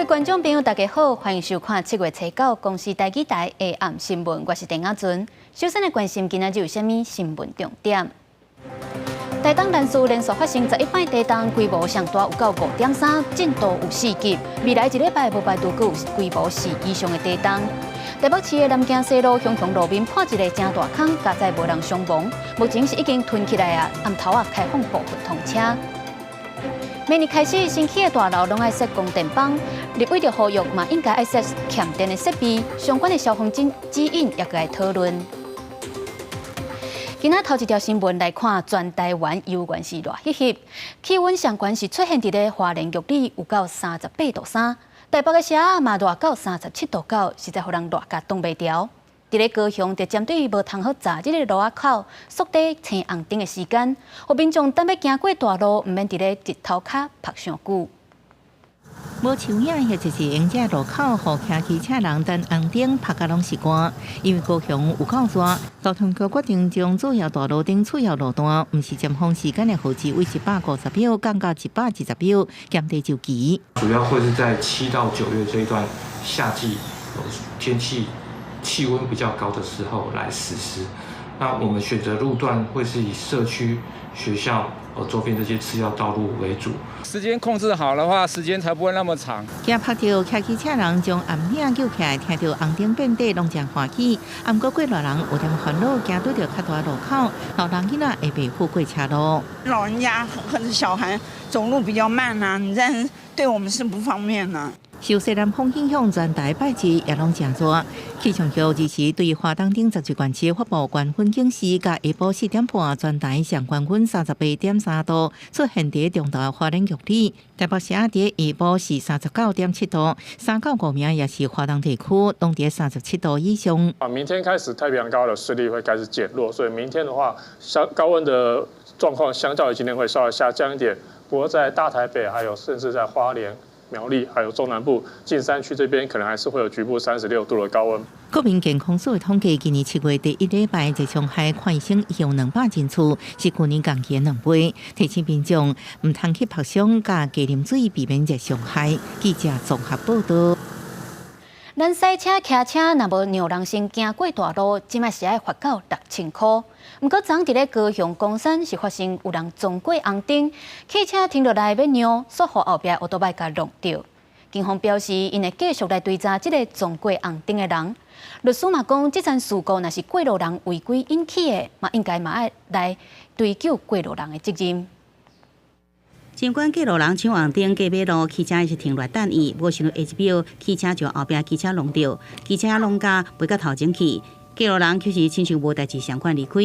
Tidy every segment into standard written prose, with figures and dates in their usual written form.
位观众朋友，大家好，欢迎收看7月7公司台记台下暗新闻，我是陈雅纯。首先来关心今仔日有啥物新闻重点？台东人事连续发生11摆地震，规模上大有到5.3，震度有4级。未来一礼拜无排除有规模4以上的地震。台北市的南京西路熊路面破一个真大坑，加载无人伤亡，目前是已经囤起来啊，暗头开放部分通车。明年开始，新起的大楼拢爱设供电棒，立委就呼吁嘛，应该爱设欠电的设备，相关的消防指引也该讨论。今仔头一条新闻来看，全台湾悠原是热翕翕，气温上悬是出现伫咧花莲玉里有到38度3，台北的车嘛热到37度9，实在互人热甲挡袂牢。伫咧高雄，就针对无通好炸即个路仔口缩短青红灯的时间，互民众等要行过大路，毋免伫咧日头骹拍上久。无像样，或就是沿这路口，互骑机车人等红灯拍甲拢是寒，因为高雄有够热，交通局决定将主要大路顶主要路段，毋是尖峰时间的号志为150秒降到120秒，减低周期。主要会是在7到9月这一段夏季天气气温比较高的时候来实施。那我们选择路段会是以社区、学校周边这些次要道路为主。时间控制好的话，时间才不会那么长。惊拍到骑机车人将暗影叫起来，听到红灯变地，拢真欢喜。毋过过来人有点烦恼，行对着较大路口，老人囡仔会袂好过车路。老人家或者小孩走路比较慢啊，你这样对我们是不方便的。受西南风影响，全台拜日也拢真热。气象局日时对花东顶10县市发布关温警示，甲下晡4点半，全台上关温38.3度，出现伫中岛花莲玉里。台北市伫下晡是39.7度，395名也是花东地区，拢伫37度以上。明天开始太平洋高的势力会开始减弱，所以明天的话，高温的状况相较于今天会稍微下降一点。不过在大台北，还有甚至在花莲、苗栗还有中南部近山区这边，可能还是会有局部36度的高温。国民健康署的统计，今年7月第1礼拜在上海看医生已有200人次，是去年同期2倍。提醒民众唔通去拍伤加加啉水，避免热伤害。记者综合报道。咱赛车、骑车，若无让人先行过大路，即卖是爱罚到6000块。毋过，昨伫咧高雄公山是发生有人撞过红灯，汽车停落来要让，煞互后壁奥多摆甲撞着。警方表示，因会继续来追查即个撞过红灯的人。律师嘛讲，即件事故若是过路人违规引起的，嘛应该嘛爱来追究过路人的责任。尽管过路人抢红灯过马路，汽车是停落等伊，无想到下一秒，汽车就后壁机车撞着，机车弄架飞到头前去，过路人其实亲像无代志，相关离开。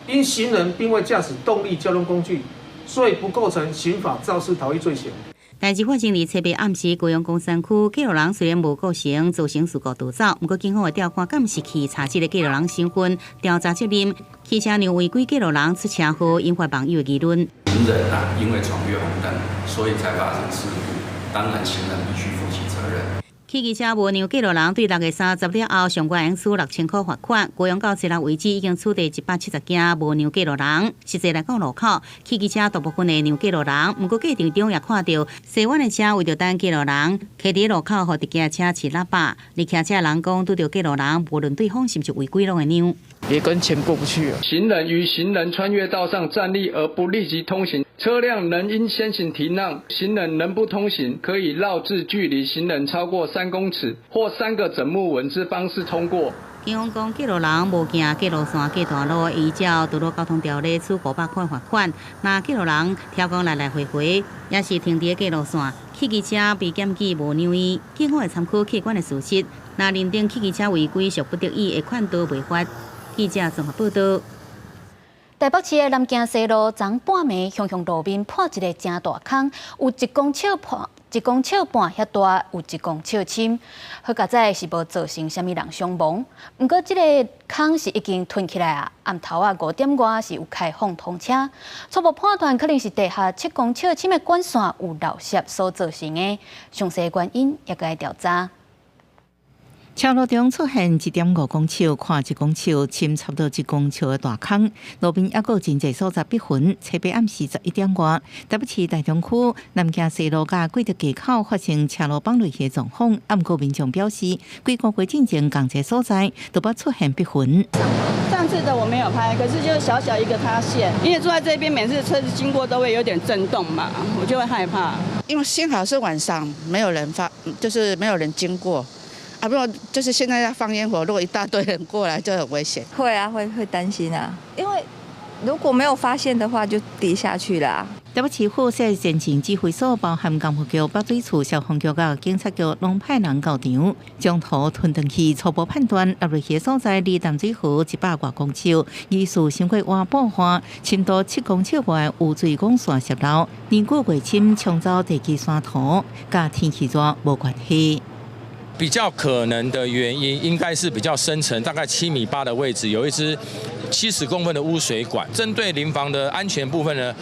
因行人并未驾驶动力交通工具，所以不构成刑法肇事逃逸罪行。代志发生伫7月暗时，高雄公山区过路人虽然无构成造成事故逃走，不过警方会调看敢是去查这个过路人身份、调查责任。汽车让违规过路人出车祸，引发网友的议论。行人啊，因为闯越红灯，所以才发生事故，当然行人必须负起责任。汽机车无让过路人对6月30日后上悬刑处6000块罚款。高雄到7日为止已经处理170件无让过路人。实际来讲，路口汽机车大部分会让过路人，不过过程中也看到西湾的车为着等过路人，骑伫路口，互直行车骑喇叭。而骑车的人讲，拄着过路人，无论对方是不是违规，拢会让。也跟钱过不去了。行人于行人穿越道上站立而不立即通行，车辆仍应先行停让，行人仍不通行，可以绕至距离行人超过3公尺或3个整木纹之方式通过。警方讲，过路人无行过路线、过大路，依照道路交通条例处500块罚款。那过路人超工来回，也是停伫过路线，汽机车被检举无让伊，警方会参考客观的事实，那认定汽机车违规属不得已的款都违法。记者综合报道。台北市的南京西路昨半暝，向路面破一个真大坑，有1公尺半遐大，有1公尺深。好佳在是无造成什么人伤亡，不过这个坑是已经囤起来啊。暗头5点外是有开放通车，初步判断可能是地下7公尺深的管线有漏泄所造成的，详细原因也该调查。桥路中出现1.5公尺、宽1公尺、深差不多1公尺的大坑，路边还有真济所在逼痕。车北暗时11点外，台北市大中区南京西路甲贵德街口发生车路崩落的状况。不过民众表示，规个月进前同这所在都不出现逼痕。上次的我没有拍，可是就是小小一个塌陷，因为住在这边，每次车子经过都会有点震动嘛，我就会害怕。因为幸好是晚上，没有人就是没有人经过。啊，不，就是现在要放烟火，如果一大堆人过来就很危险。会啊，会担心啊，因为如果没有发现的话，就跌下去啦。台北市府设前情指挥所，包含工务局、北水处、消防局甲警察局，拢派人到场，将图吞登去，初步判断落落去所在离淡水河100多公尺，疑似经过挖爆花，深度7公尺外有水管线泄漏，年过月深，冲走地基山图，甲天气热无关系。比较可能的原因应该是比较深层，大概7.8米的位置有一支70公分的污水管。针对邻房的安全部分呢，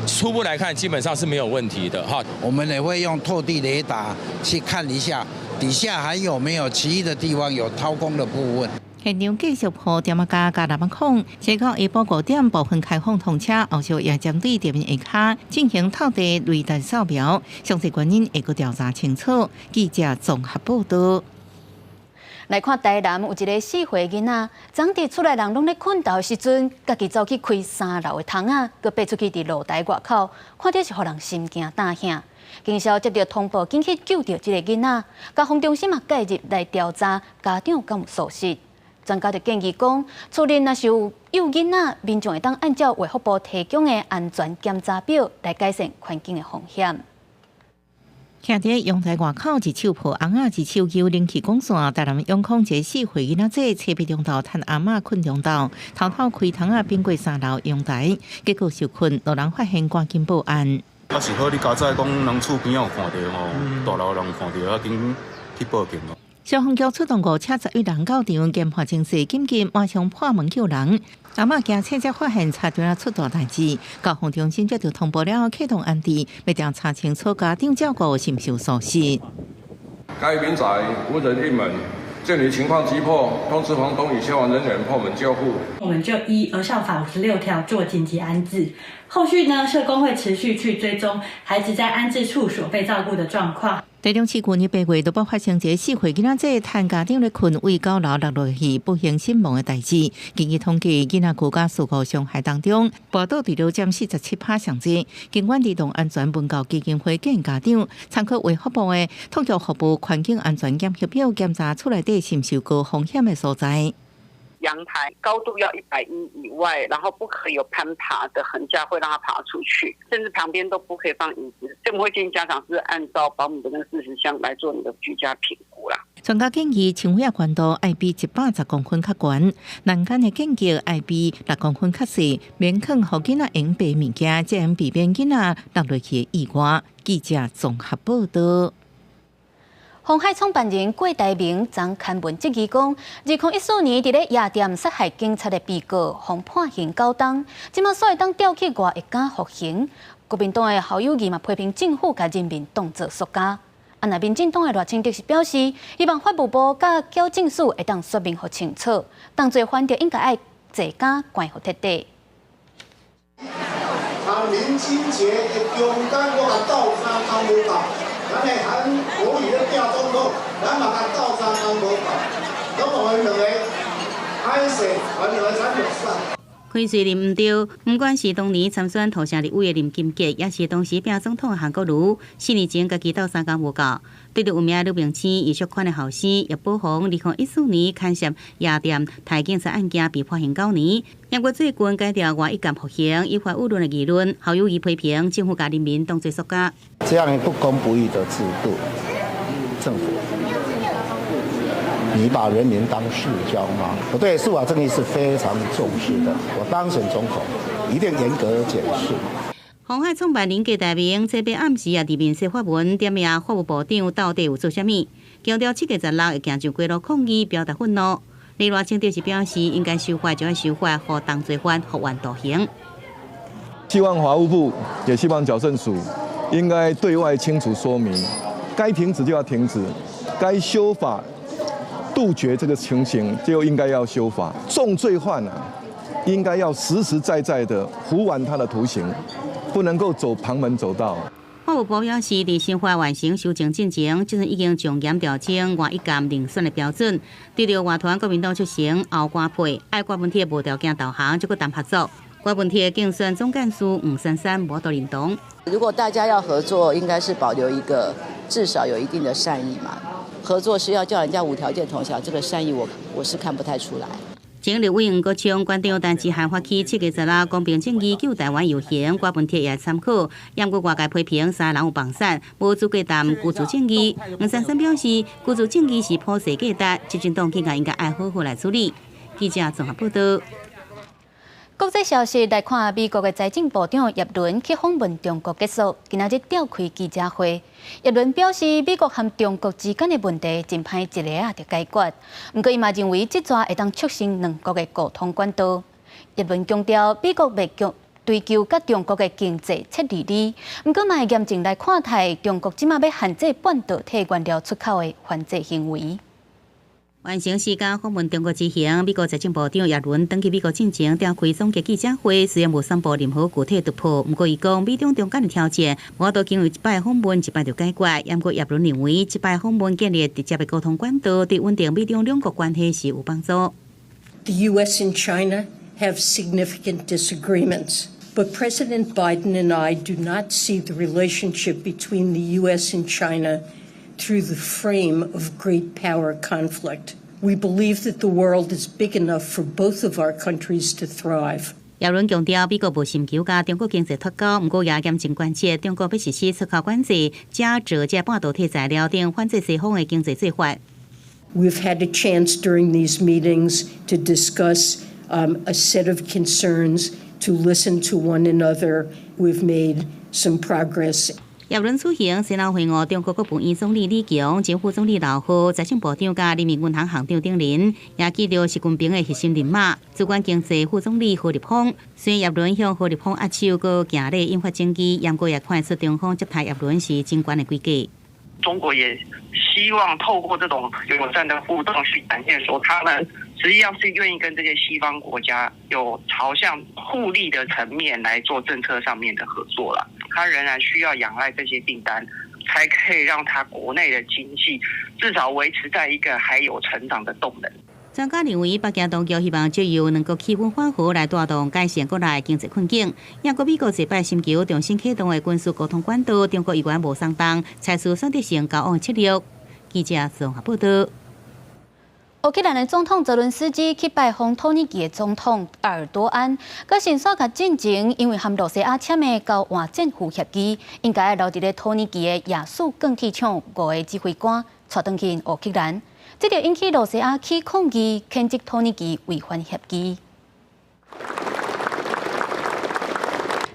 初步来看基本上是没有问题的哈。我们也会用透地雷达去看一下底下还有没有其余的地方有掏空的部分。现场继续铺点加蓝板孔，直到下晡5点部分开放通车，后续也针对店面下骹进行透地雷达扫描，详细原因会阁调查清楚。记者综合报道。来看台南有一个4岁囡仔，昨日厝内人拢咧困觉的时阵，家己走去开3楼的窗仔，佮爬出去伫露台外口，看到是互人心惊胆吓。警消接到通报，紧去救到这个囡仔，交防中心嘛介入来调查家长敢有疏失。专家就建议讲，厝内若是有幼囡仔，民众会当按照卫福部提供的安全检查表来改善环境的风险。徛伫阳台外口，一手抱翁仔，一手揪冷气管线。台南永康一个4岁囡仔仔，侧壁中道趁阿嬷困中道，偷偷开窗仔变过3楼阳台，结果受困，路人发现赶紧报案。啊是好，你家早讲人厝边有看到吼，大楼人看到，啊紧去报警咯。消防局出动5车11人到场，检破情势，紧急马上破门救人。阿嬷惊车才发现差点出大代志，交防中心接到通报了，启动案底，要调查清楚家长照顾是毋是有疏失。该民宅无人应门，鉴于情况急迫，通知房东与消防人员破门救护。我们就依儿少法56条做紧急安置，后续呢，社工会持续去追踪孩子在安置处所被照顾的状况。台中市去年8月都发生一个4岁囡仔仔趁家长咧困为9楼落落去不幸身亡的代志。根据统计，囡仔骨架事故伤害当中，报道第6占47%上济。警管儿童安全文教基金会建议家长参考卫福部的统计服务环境安全检核表，检查厝内底是毋是有高风险的所在。阳台高度要110以外，然后不可以有攀爬的横架会让它爬出去，甚至旁边都不可以放椅子。所以我们会建议家长是按照保姆的那个40项来做你的居家评估啦。专家建议墙壁宽度爱比110公分较悬，栏杆的间隔爱比6公分较细，免肯互囡仔用白物件，才能避免囡仔落落去的意外。记者综合报道。鸿海创办人郭台铭昨刊文质疑讲，2014年伫咧夜店杀害警察的被告，被判刑9档，即马所会当调去外会敢服刑。国民党的侯友宜嘛批评政府甲人民当作输家。那民进党的赖清德是表示，希望法务部甲矫正署会当说明互清楚，当作犯着应该爱坐监关互彻底。林清杰的勇敢，我甲斗相当无够。咱的韩国瑜咧拼总统，咱嘛甲斗相当无够。咁我们两个歹势，我们两个惨弱势。开水啉唔对，不管是当年参选土城立委的林金杰，也是当时拼总统的韩国瑜，4年前家己斗3工无够，对着有名吕明星、遗属款的后生叶宝宏，2014年牵涉夜店台警察案件被判刑9年。英国最近改调外一监服刑，依法舆论的议论，侯友宜批评政府把人民当作输家。这样不公不义的制度，政府。你把人民当世交吗？我对司法正义是非常重视的。我当选总统，一定严格检视。鸿海创办人郭台铭这边暗时也伫面试发文，点名法务部长到底有做啥物，强调7月16会行上街路抗议，表达愤怒。李赖清德是表示，应该修法就要修法，互同罪犯服完徒刑。希望法务部也希望矫正署应该对外清楚说明，该停止就要停止，该修法。杜绝这个情形，就应该要修法。重罪犯啊，应该要实实在在的服完他的徒刑，不能够走旁门左道。法务部表示，伫新法完成修正进程，即阵已经从严调整外一监遴选的标准。对着外团国民党出行后瓜配，爱郭文铁无条件导航，就搁谈合作。郭文铁竞选总干事吴珊珊无都认同。如果大家要合作，应该是保留一个至少有一定的善意嘛。合作是要叫人家无条件投降，这个善意我是看不太出来。前立委杨国昌关注但是还发起7月10日公平正义救台湾游行，郭文铁也参考，验过外界批评3人有绑散，无资格谈居住正义。吴珊珊表示，居住正义是普世价值，执政党更加应该爱好好来处理。记者综合报道。国际消息来看，美国的财政部长耶伦去访问中国结束，今仔日召开记者会。耶伦表示，美国和中国之间的问题真歹一个就解决，不过伊嘛认为这抓会当促成两国的沟通管道。耶伦强调，美国未追究甲中国的经济切利益，不过嘛会严正来看待中国即马要限制半导体原料出口的犯罪行为。完成时间访问中国之行，美国财政部长耶伦登去美国进程召开总结记者会，虽然无宣布任何具体突破，不过伊讲美中中间的挑战，无都经由一摆访问一摆就解决。不过耶伦认为，一摆访问建立直接的沟通管道，对稳定美中两国关系是有帮助。The U.S. and China have significant disagreements, but President Biden and I do not see the relationship between the U.S. and China through the frame of great power conflict. We believe that the world is big enough for both of our countries to thrive. 耶伦强调，美国无寻求甲中国经济脱钩，不过也严正关切中国要实施出口管制、加制这半导体材料等反制西方的经济做法。We've had a chance during these meetings to discuss a set of concerns, to listen to one another. We've made some progress. 耶伦出行先后会晤中国国务院总理李强、前副总理刘鹤、财政部长甲人民银行行长丁玲，也见到习近平的核心人马，主管经济副总理何立峰。虽然耶伦向何立峰握手，搁行礼引发争议，不过也看出中方接待耶伦是真关的规矩。中国也希望透过这种友善的互动，去展现说他们实际上是愿意跟这些西方国家有朝向互利的层面来做政策上面的合作了。他仍然需要仰赖这些订单，才可以让他国内的经济至少维持在一个还有成长的动能。专家认为，北京当局希望借由能够气氛缓和来带动改善国内经济困境。也国美国这摆寻求重新启动的军事沟通管道，中国议员无松动，采取选择性交往策略。记者综合报道。乌克兰的总统泽伦斯基去拜访土耳其的总统埃尔多安，佮先说甲进程因为和罗西亚签的交换政府协议，应该留伫咧土耳其的亚速钢铁厂5个指挥官带回去乌克兰，这就引起罗西亚起抗议，谴责土耳其违反协议。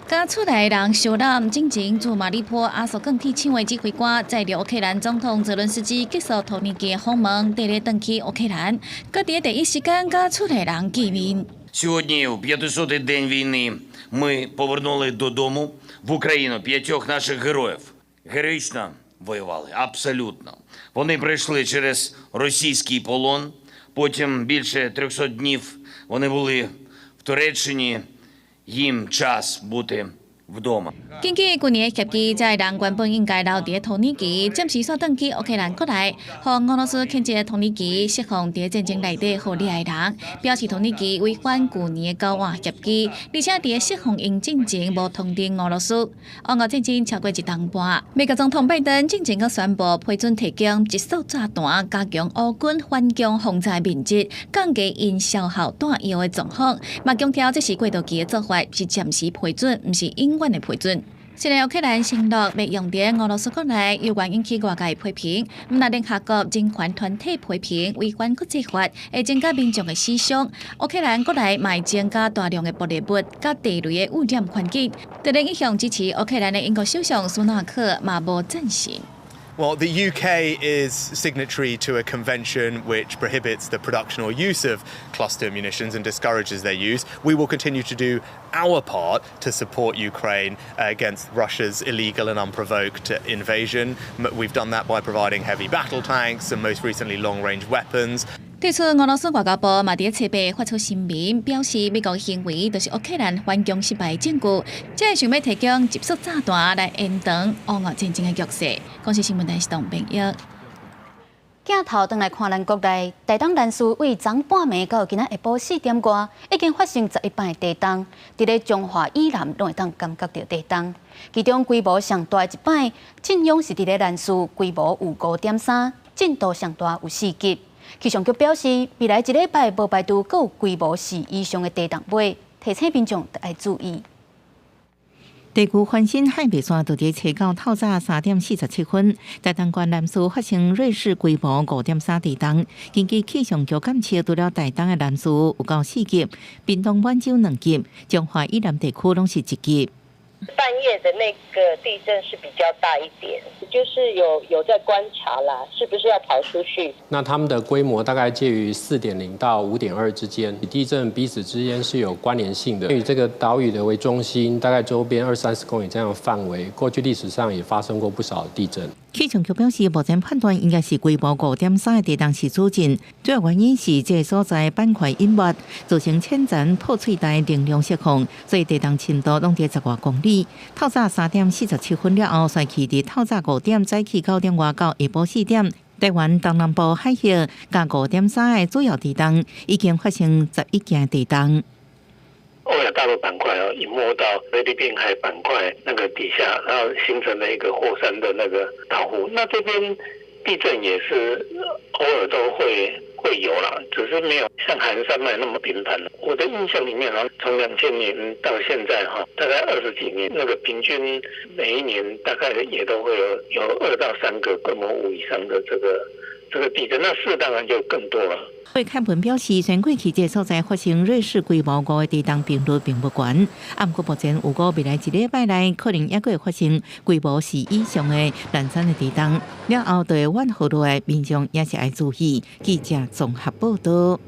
甲出来的人小览进前驻马里坡阿索钢铁厂的指挥官，在乌克兰总统泽伦斯基结束土耳其的访问，第二登去乌克兰，佮伫第一时間甲出嚟人見面。Сьогодні, у 500-й день війни, ми повернули додому в Україну 5 наших героїв. Героїчно воювали, абсолютно. Вони пройшли через російський полон, потім більше 300 днів вони були в Туреччині, їм час бути вдома. 根据去年的协议，这人原本应该留伫土耳其，暂时煞转去乌克兰国内，和俄罗斯谴责土耳其释放伫战争内底互利的人，表示土耳其违反去年的交换协议，而且伫释放因进前无通知俄罗斯。俄战争超过1年半，美国总统拜登进前阁宣布批准提供一束炸弹，加强乌军反攻防灾面积，降低因消耗弹药的状况。嘛强调这是过渡期的做法，是暂时批准，毋是永远的批准。虽然乌克兰承诺要用伫俄罗斯国内，有关引起外界批评，毋但联合国人权团体批评违反国际法，会增加民众的死伤。乌克兰国内嘛会增加大量的爆裂物，甲地雷的污染环境。对咧一向支持乌克兰的英国首相苏纳克嘛无赞成。Well, the UK is signatory to a convention which prohibits the production or use of cluster munitions and discourages their use. We will continue to do our part to support Ukraine against Russia's illegal and unprovoked invasion. We've done that by providing heavy battle tanks and most recently long-range weapons. 对此，俄罗斯外交部嘛伫七八发出声明，表示美国的行为就是乌克兰反攻失败证据，即系想要提供急速炸弹来延长俄乌战争的局势。公司新闻台是董炳玉。镜头转来看咱国内，大东人士为昨半暝到今仔下晡4点外，已经发生11班的地震，伫咧中华以南拢会当感觉到地震。其中规模上大的一摆，震央是伫咧兰屿，规模有5.3，震度上大有4级。 气象局表示，未来一礼拜无排除阁有规模4以上的地动尾，提醒民众要注意。地区翻新海拔山就伫车到透早3点47分，在东关南市发生瑞士规模5.3地动。根据气象局监测，除了台东的南市有到4级，屏东晚州2级，中华以南地区拢是1级。 半夜的那个地震是比较大一点，就是有在观察啦，是不是要跑出去？那它们的规模大概介于4.0到5.2之间，地震彼此之间是有关联性的。以这个岛屿的为中心，大概周边20-30公里这样的范围，过去历史上也发生过不少的地震。 气象局表示，目前判断应该是规模5.3的地动是主震，主要原因是这个所在板块隐没，造成浅层破碎带能量失控，所以地动深度拢在10外公里。透早3点47分了后，衰去伫透早5点，早起9点外到下晡4点。 台湾东南部海峡加5.3的主要地动，已经发生11件地动。 欧亚大陆板块隐没到菲律宾海板块那个底下，然后形成了一个火山的那个岛湖。那这边地震也是偶尔都会有啦，只是没有像韩山脉那么频繁了。我的印象里面从2000年到现在大概20几年，那个平均每一年大概也都会有2到3个规模5以上的这个地震，那4当然就更多了。 对看本表示，全过去这所在发生瑞士规模5的地动频率并不悬，不过目前有个未来一礼拜内可能也会发生规模4以上的南山的地动，了后对往后落的民众也是要注意。记者综合报道。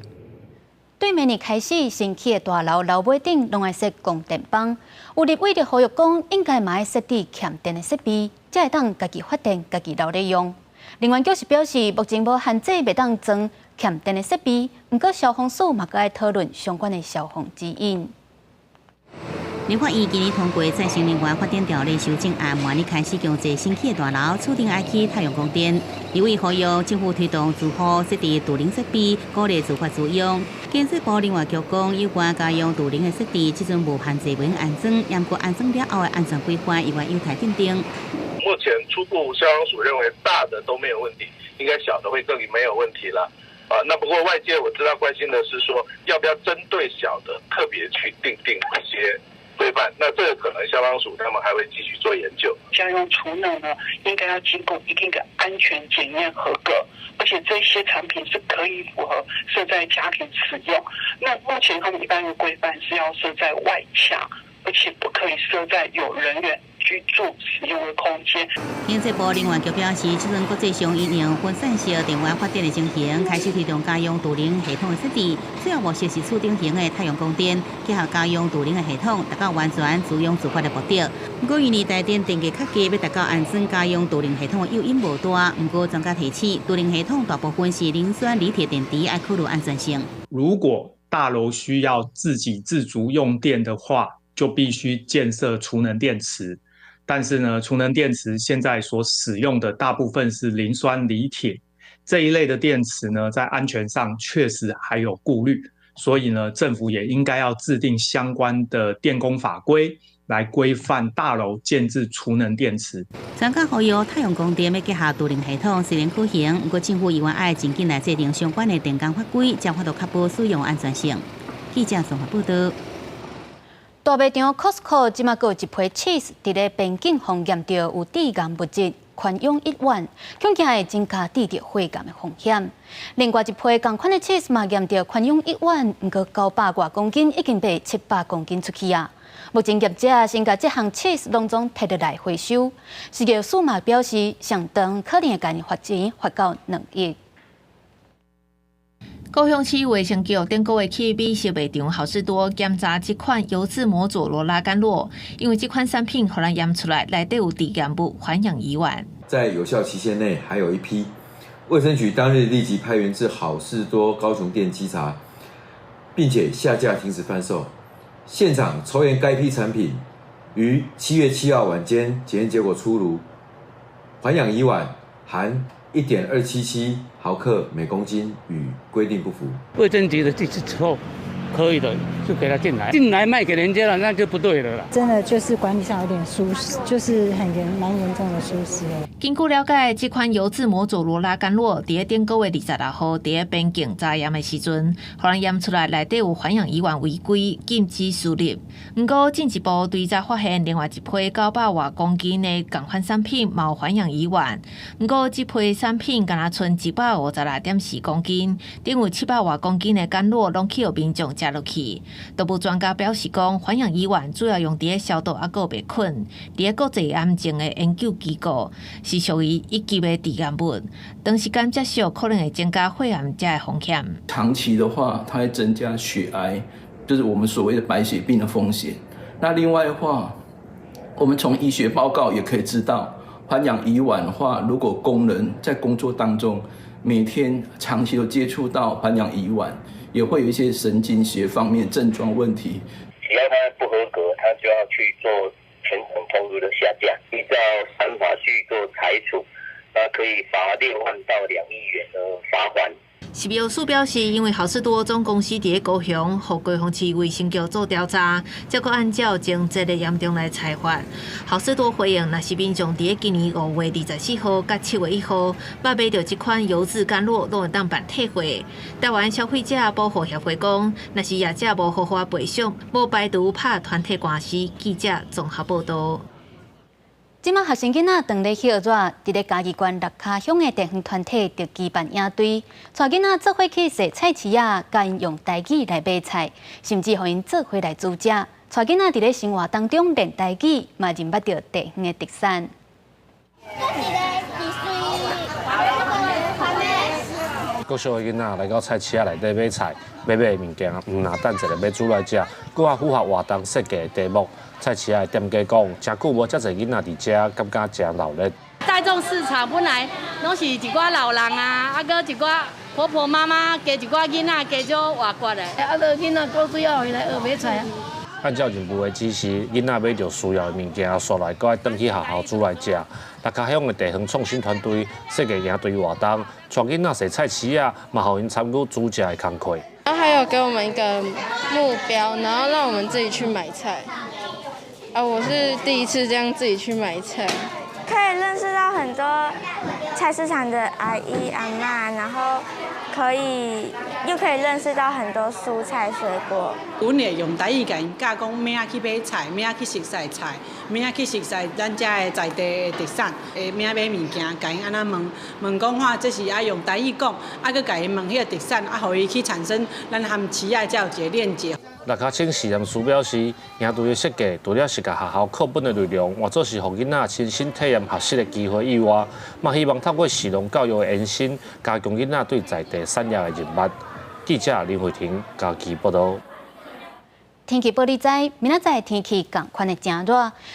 对明年开始，新起的大楼楼尾顶拢爱设供电棒，有立委就呼吁讲，应该嘛要设置欠电的设备，才会当家己发电、家己留咧用。能源局是表示，目前无限制袂当装 欠电的设备，不过消防署嘛该爱讨论相关的消防指引。立法院今年通过再生能源发展条例修正案，明年开始强制新起的大楼厝顶爱起太阳光电。立委呼吁政府推动住户设置独零设备，鼓励自发自用。建设部另外局讲，有关家用独零的设备，即阵无限制袂用安装，也过安装了后的安全规范，以外有待订定。目前初步消防署认为大的都没有问题，应该小的会更没有问题了。 那不过外界我知道关心的是说，要不要针对小的特别去订一些规范？那这个可能消防署他们还会继续做研究。家用储能呢，应该要经过一定的安全检验合格，而且这些产品是可以符合设在家庭使用。那目前他们一般的规范是要设在外墙，而且不可以设在有人员 居住使用的空间。经济部能源局表示，即阵国际上应用分散式电源发电的情形，开始推动家用独零系统的设置，主要目标是厝顶型的太阳光电，结合家用独零的系统，达到完全自用自发的目的。不过，因为台电电价较低，要达到安装家用独零系统的诱因无大。不过，专家提醒，独零系统大部分是磷酸锂铁电池，要考虑安全性。如果大楼需要自给自足用电的话，就必须建设储能电池。 但是呢，储能电池现在所使用的大部分是磷酸锂铁这一类的电池呢，在安全上确实还有顾虑，所以呢，政府也应该要制定相关的电工法规，来规范大楼建置储能电池。专家呼吁太阳光电要结合独零系统，虽然可行，不过政府依然爱尽紧来制定相关的电工法规，才法度确保使用安全性。记者综合报道。 大卖场 Costco 即马有一批 cheese 伫咧边境防验到有致癌物质，宽容1万，恐惊会增加治疗血癌的风险。另外一批同款的 cheese 嘛验到宽容1万，不过900多公斤已经被700公斤出去啊。目前业者先把这项 cheese 拢总摕落来回收。食药署嘛表示，上长可能会将罚钱罚到2亿。高雄市卫生局顶个月起美食卖场好事多检查这款油渍模佐罗拉甘露，因为这款产品互人验出来内底有致癌物环氧乙烷。在有效期限内，还有一批。卫生局当日立即派员至好事多高雄店稽查，并且下架停止贩售。现场抽验该批产品，于7月7号晚间检验结果出炉，环氧乙烷含1.277毫克每公斤，与规定不符。卫生局的这次之后，可以的，就给他进来卖给人家了，那就不对了啦。真的就是管理上有点疏失，就是蛮严重的疏失了。根据了解，这款油渍模佐罗拉甘露，伫顶个月26号伫边境查验的时阵，互人验出来内底有环氧乙烷违规，禁止输入。不过进一步追查发现，另外一批900多公斤的同款产品嘛有环氧乙烷。不过这批产品敢若剩156.4公斤，顶有700多公斤的甘露拢去互民众食落去。动物专家表示讲，环氧乙烷主要用伫消毒啊，个灭菌。伫国际癌症的研究机构。是属于一级的致癌物，长时间接触可能会增加肺癌的风险。长期的话，它会增加血癌，就是我们所谓的白血病的风险。那另外的话，我们从医学报告也可以知道，环氧乙烷的话，如果工人在工作当中每天长期都接触到环氧乙烷，也会有一些神经学方面症状问题。只要他不合格，他就要去做全程投入的下架，依照3法去做裁处，那可以罚6万到2亿元的罚款。食药署表示，因为好事多总公司伫高雄，互高雄市卫生局做调查，才可按照情节的严重来裁罚。好事多回应，若是民众伫今年5月24号到7月1号捌买到这款油渍甘露，拢会当办退货。台湾消费者保护协会讲，若是业者无合法赔偿，无排除拍团体官司。记者综合报道。即马学生囡仔当日去学伫咧嘉义县六卡乡的地方团体就举办营队，带囡仔做伙去洗菜市啊，教因用台语来买菜，甚至互因做伙来煮食。带囡仔伫咧生活当中练台语，嘛认捌到地方的特产。国小的囡仔来到菜市仔内底买菜，买的物件，唔若等一下要煮来食。搁较符合活动设计的题目。菜市仔的店家讲，真久无遮侪囡仔伫遮，感觉真热闹。大众市场本来拢是一寡老人啊，搁一寡婆婆妈妈，加一寡囡仔，加少外国的，囡仔都需要回来学买菜啊。按照人部的指示，囡仔买着需要的物件，刷来，搁爱转去学校煮来食。六家乡的地方创新团队设计营队活动，带囡仔洗菜市啊，嘛互因参与煮食的工课。然后还有给我们一个目标，然后让我们自己去买菜。我是第一次这样自己去买菜，可以认识到很多菜市场的阿姨阿嬷，然后又可以认识到很多蔬菜水果。阮会用台语甲因教讲，明仔去买菜，明仔去熟悉菜，明仔去熟悉咱遮的在地的特产，明仔买物件，甲因安那问讲话，这是爱用台语讲，搁甲因问迄个特产，互伊去产生咱含市仔才有一个链接。六家乡实验室表示，营队的设计除了是甲学校课本的内容，或者是互囡仔亲身体验学习的机会以外，嘛希望透过实用教育的延伸，加强囡仔对在地产业的认捌。记者林慧婷嘉义报道。天气报你知，明仔载天气同款的真热，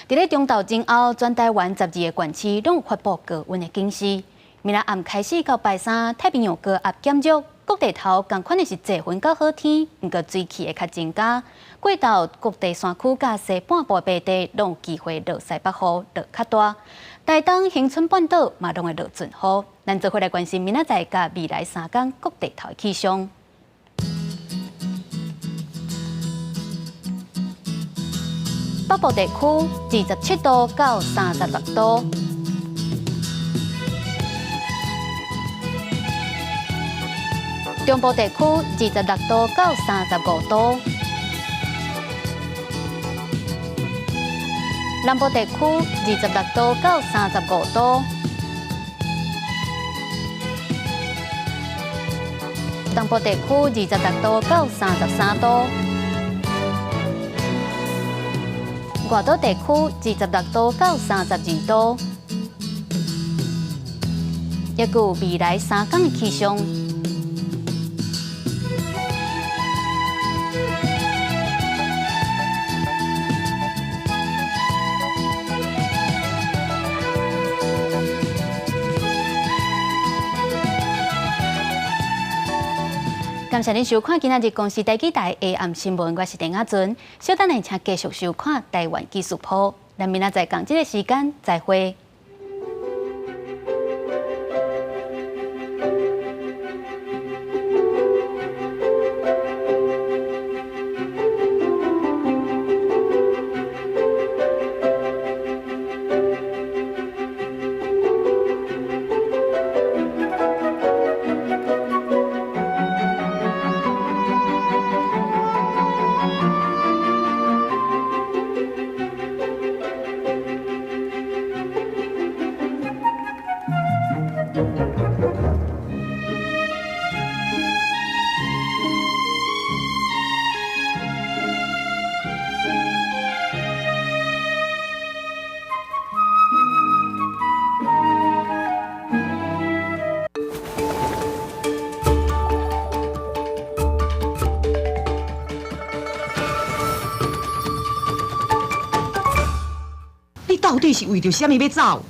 伫咧中昼前后，全台湾12个县市拢有发布高温的警示。明仔暗开始到拜三，太平洋高压减弱。各地头同款的是侪云到好天，不过水汽会较增加。过到各地山区甲西半部白地，拢有机会落西北雨，落较大。台东、恒春半岛嘛拢会落阵雨。咱做伙来关心明仔载甲未来3天各地头的气象。北部地区27度到36度。中部地区26度到35度，南部地区26度到35度，东部地区26度到33度，外岛地区26度到32度。预估未来3天的气象。感谢您收看今仔日公视台记台的暗新闻，我是陈雅俊。稍等下请继续收看台湾技术铺，咱明仔载同一个时间再会。到底是为着什么要走？